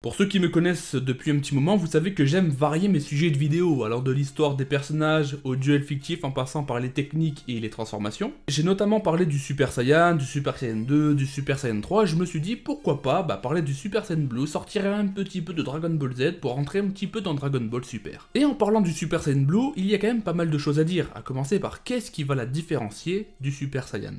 Pour ceux qui me connaissent depuis un petit moment, vous savez que j'aime varier mes sujets de vidéo, alors de l'histoire des personnages aux duels fictifs en passant par les techniques et les transformations. J'ai notamment parlé du Super Saiyan, du Super Saiyan 2, du Super Saiyan 3, et je me suis dit pourquoi pas parler du Super Saiyan Blue, sortir un petit peu de Dragon Ball Z pour rentrer un petit peu dans Dragon Ball Super. Et en parlant du Super Saiyan Blue, il y a quand même pas mal de choses à dire, à commencer par qu'est-ce qui va la différencier du Super Saiyan.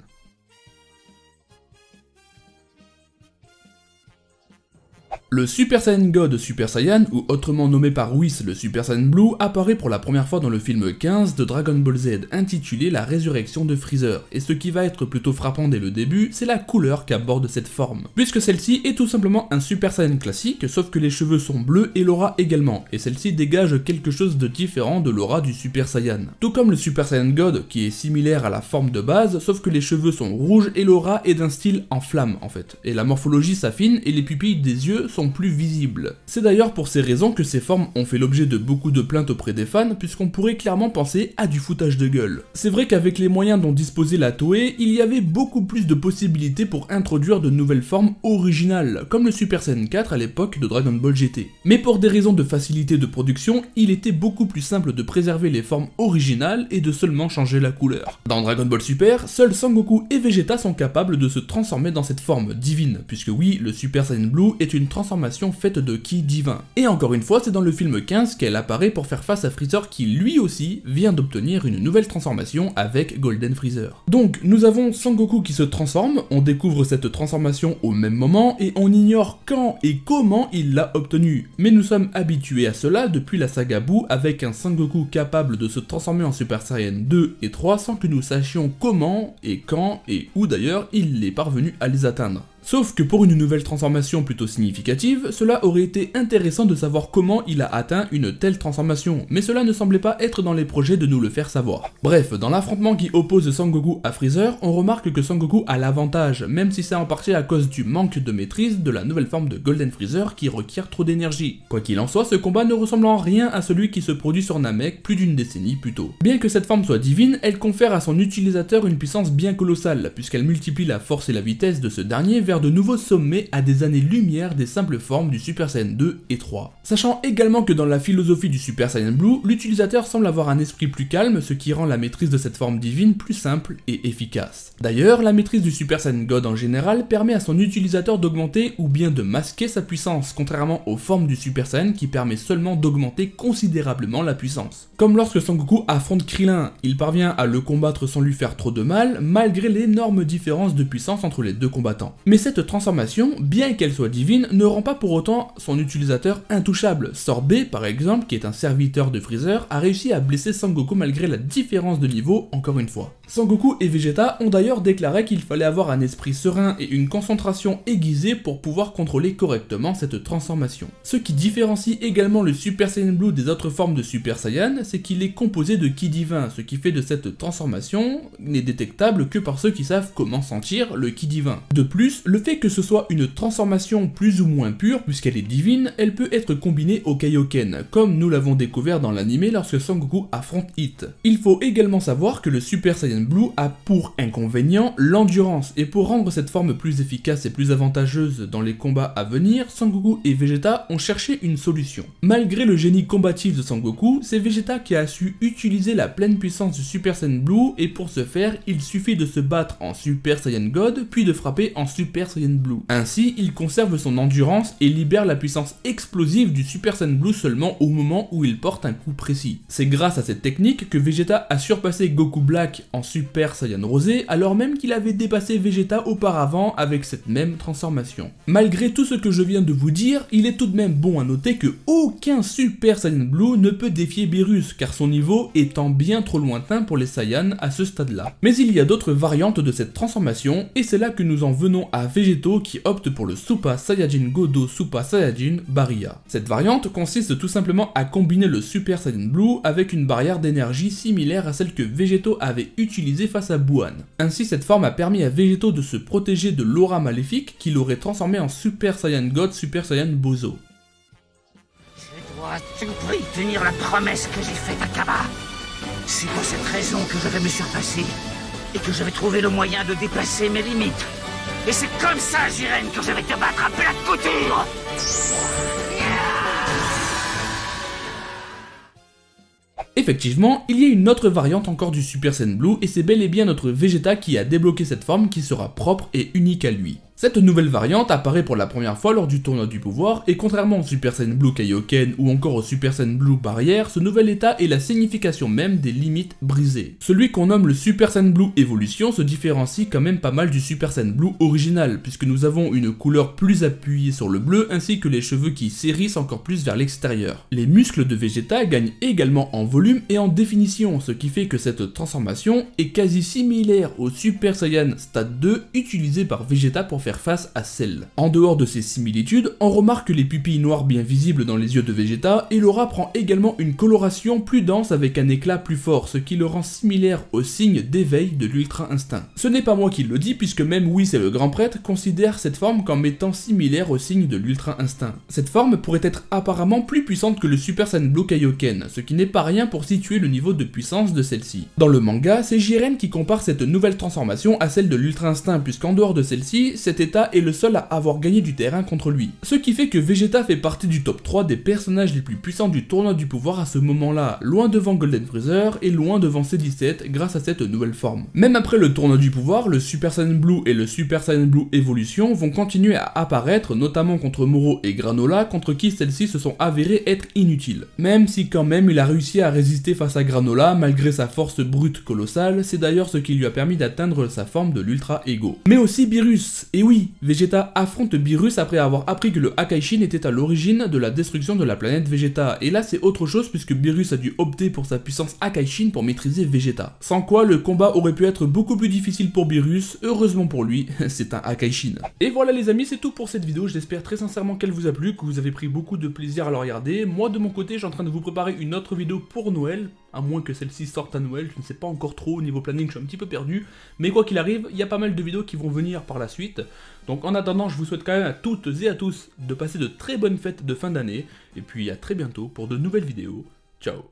Le Super Saiyan God Super Saiyan, ou autrement nommé par Whis le Super Saiyan Blue, apparaît pour la première fois dans le film 15 de Dragon Ball Z, intitulé La Résurrection de Freezer, et ce qui va être plutôt frappant dès le début, c'est la couleur qu'aborde cette forme, puisque celle-ci est tout simplement un Super Saiyan classique, sauf que les cheveux sont bleus et l'aura également, et celle-ci dégage quelque chose de différent de l'aura du Super Saiyan. Tout comme le Super Saiyan God, qui est similaire à la forme de base, sauf que les cheveux sont rouges et l'aura est d'un style en flamme en fait, et la morphologie s'affine et les pupilles des yeux sont plus visibles. C'est d'ailleurs pour ces raisons que ces formes ont fait l'objet de beaucoup de plaintes auprès des fans, puisqu'on pourrait clairement penser à du foutage de gueule. C'est vrai qu'avec les moyens dont disposait la Toei, il y avait beaucoup plus de possibilités pour introduire de nouvelles formes originales, comme le Super Saiyan 4 à l'époque de Dragon Ball GT. Mais pour des raisons de facilité de production, il était beaucoup plus simple de préserver les formes originales et de seulement changer la couleur. Dans Dragon Ball Super, seuls Sangoku et Vegeta sont capables de se transformer dans cette forme divine, puisque oui, le Super Saiyan Blue est une transformation faite de ki divin. Et encore une fois, c'est dans le film 15 qu'elle apparaît pour faire face à Freezer qui lui aussi vient d'obtenir une nouvelle transformation avec Golden Freezer. Donc nous avons Sangoku qui se transforme, on découvre cette transformation au même moment et on ignore quand et comment il l'a obtenue. Mais nous sommes habitués à cela depuis la saga Buu avec un Sangoku capable de se transformer en Super Saiyan 2 et 3 sans que nous sachions comment et quand et où d'ailleurs il est parvenu à les atteindre. Sauf que pour une nouvelle transformation plutôt significative, cela aurait été intéressant de savoir comment il a atteint une telle transformation, mais cela ne semblait pas être dans les projets de nous le faire savoir. Bref, dans l'affrontement qui oppose Sangoku à Freezer, on remarque que Sangoku a l'avantage, même si c'est en partie à cause du manque de maîtrise de la nouvelle forme de Golden Freezer qui requiert trop d'énergie. Quoi qu'il en soit, ce combat ne ressemble en rien à celui qui se produit sur Namek plus d'une décennie plus tôt. Bien que cette forme soit divine, elle confère à son utilisateur une puissance bien colossale, puisqu'elle multiplie la force et la vitesse de ce dernier vers de nouveaux sommets à des années-lumière des simples formes du Super Saiyan 2 et 3. Sachant également que dans la philosophie du Super Saiyan Blue, l'utilisateur semble avoir un esprit plus calme, ce qui rend la maîtrise de cette forme divine plus simple et efficace. D'ailleurs, la maîtrise du Super Saiyan God en général permet à son utilisateur d'augmenter ou bien de masquer sa puissance, contrairement aux formes du Super Saiyan qui permet seulement d'augmenter considérablement la puissance. Comme lorsque Sangoku affronte Krillin, il parvient à le combattre sans lui faire trop de mal, malgré l'énorme différence de puissance entre les deux combattants. Mais cette transformation, bien qu'elle soit divine, ne rend pas pour autant son utilisateur intouchable. Sorbet, par exemple, qui est un serviteur de Freezer, a réussi à blesser Sangoku malgré la différence de niveau, encore une fois. Sangoku et Vegeta ont d'ailleurs déclaré qu'il fallait avoir un esprit serein et une concentration aiguisée pour pouvoir contrôler correctement cette transformation. Ce qui différencie également le Super Saiyan Blue des autres formes de Super Saiyan, c'est qu'il est composé de ki divin, ce qui fait de cette transformation n'est détectable que par ceux qui savent comment sentir le ki divin. De plus, le fait que ce soit une transformation plus ou moins pure, puisqu'elle est divine, elle peut être combinée au Kaioken, comme nous l'avons découvert dans l'anime lorsque Sangoku affronte Hit. Il faut également savoir que le Super Saiyan Blue a pour inconvénient l'endurance, et pour rendre cette forme plus efficace et plus avantageuse dans les combats à venir, Sangoku et Vegeta ont cherché une solution. Malgré le génie combatif de Sangoku, c'est Vegeta qui a su utiliser la pleine puissance du Super Saiyan Blue, et pour ce faire, il suffit de se battre en Super Saiyan God, puis de frapper en Super Saiyan Blue. Ainsi, il conserve son endurance et libère la puissance explosive du Super Saiyan Blue seulement au moment où il porte un coup précis. C'est grâce à cette technique que Vegeta a surpassé Goku Black en Super Saiyan Rosé, alors même qu'il avait dépassé Vegeta auparavant avec cette même transformation. Malgré tout ce que je viens de vous dire, il est tout de même bon à noter que aucun Super Saiyan Blue ne peut défier Beerus, car son niveau étant bien trop lointain pour les Saiyans à ce stade-là. Mais il y a d'autres variantes de cette transformation, et c'est là que nous en venons à Végéto qui opte pour le Super Saiyajin Godo Super Saiyajin Barriya. Cette variante consiste tout simplement à combiner le Super Saiyan Blue avec une barrière d'énergie similaire à celle que Végéto avait utilisée face à Buan. Ainsi, cette forme a permis à Végéto de se protéger de l'aura maléfique qui l'aurait transformé en Super Saiyan God Super Saiyan Bozo. Je dois à tout prix tenir la promesse que j'ai faite à Kaba. C'est pour cette raison que je vais me surpasser et que je vais trouver le moyen de dépasser mes limites. Et c'est comme ça, Jiren, que je vais te battre à plat de couture. Effectivement, il y a une autre variante encore du Super Saiyan Blue et c'est bel et bien notre Vegeta qui a débloqué cette forme qui sera propre et unique à lui. Cette nouvelle variante apparaît pour la première fois lors du tournoi du pouvoir, et contrairement au Super Saiyan Blue Kaioken ou encore au Super Saiyan Blue Barrière, ce nouvel état est la signification même des limites brisées. Celui qu'on nomme le Super Saiyan Blue Evolution se différencie quand même pas mal du Super Saiyan Blue original, puisque nous avons une couleur plus appuyée sur le bleu ainsi que les cheveux qui s'hérissent encore plus vers l'extérieur. Les muscles de Vegeta gagnent également en volume et en définition, ce qui fait que cette transformation est quasi similaire au Super Saiyan Stade 2 utilisé par Vegeta pour faire face à Cell. En dehors de ces similitudes, on remarque les pupilles noires bien visibles dans les yeux de Vegeta et l'aura prend également une coloration plus dense avec un éclat plus fort, ce qui le rend similaire au signe d'éveil de l'Ultra Instinct. Ce n'est pas moi qui le dis puisque même Whis et le Grand Prêtre considèrent cette forme comme étant similaire au signe de l'Ultra Instinct. Cette forme pourrait être apparemment plus puissante que le Super Saiyan Blue Kaioken, ce qui n'est pas rien pour situer le niveau de puissance de celle-ci. Dans le manga, c'est Jiren qui compare cette nouvelle transformation à celle de l'Ultra Instinct puisqu'en dehors de celle-ci, cet état est le seul à avoir gagné du terrain contre lui. Ce qui fait que Vegeta fait partie du top 3 des personnages les plus puissants du tournoi du pouvoir à ce moment-là, loin devant Golden Freezer et loin devant C17 grâce à cette nouvelle forme. Même après le tournoi du pouvoir, le Super Saiyan Blue et le Super Saiyan Blue Evolution vont continuer à apparaître, notamment contre Moro et Granola, contre qui celles-ci se sont avérées être inutiles. Même si quand même il a réussi à résister face à Granola malgré sa force brute colossale, c'est d'ailleurs ce qui lui a permis d'atteindre sa forme de l'Ultra Ego. Mais aussi Beerus, et oui, Vegeta affronte Beerus après avoir appris que le Hakaishin était à l'origine de la destruction de la planète Vegeta, et là c'est autre chose puisque Beerus a dû opter pour sa puissance Hakaishin pour maîtriser Vegeta. Sans quoi le combat aurait pu être beaucoup plus difficile pour Beerus, heureusement pour lui, c'est un Hakaishin. Et voilà les amis, c'est tout pour cette vidéo, j'espère très sincèrement qu'elle vous a plu, que vous avez pris beaucoup de plaisir à la regarder. Moi de mon côté, je suis en train de vous préparer une autre vidéo pour Noël, à moins que celle-ci sorte à Noël, je ne sais pas encore trop, au niveau planning je suis un petit peu perdu, mais quoi qu'il arrive, il y a pas mal de vidéos qui vont venir par la suite, donc en attendant je vous souhaite quand même à toutes et à tous de passer de très bonnes fêtes de fin d'année, et puis à très bientôt pour de nouvelles vidéos, ciao.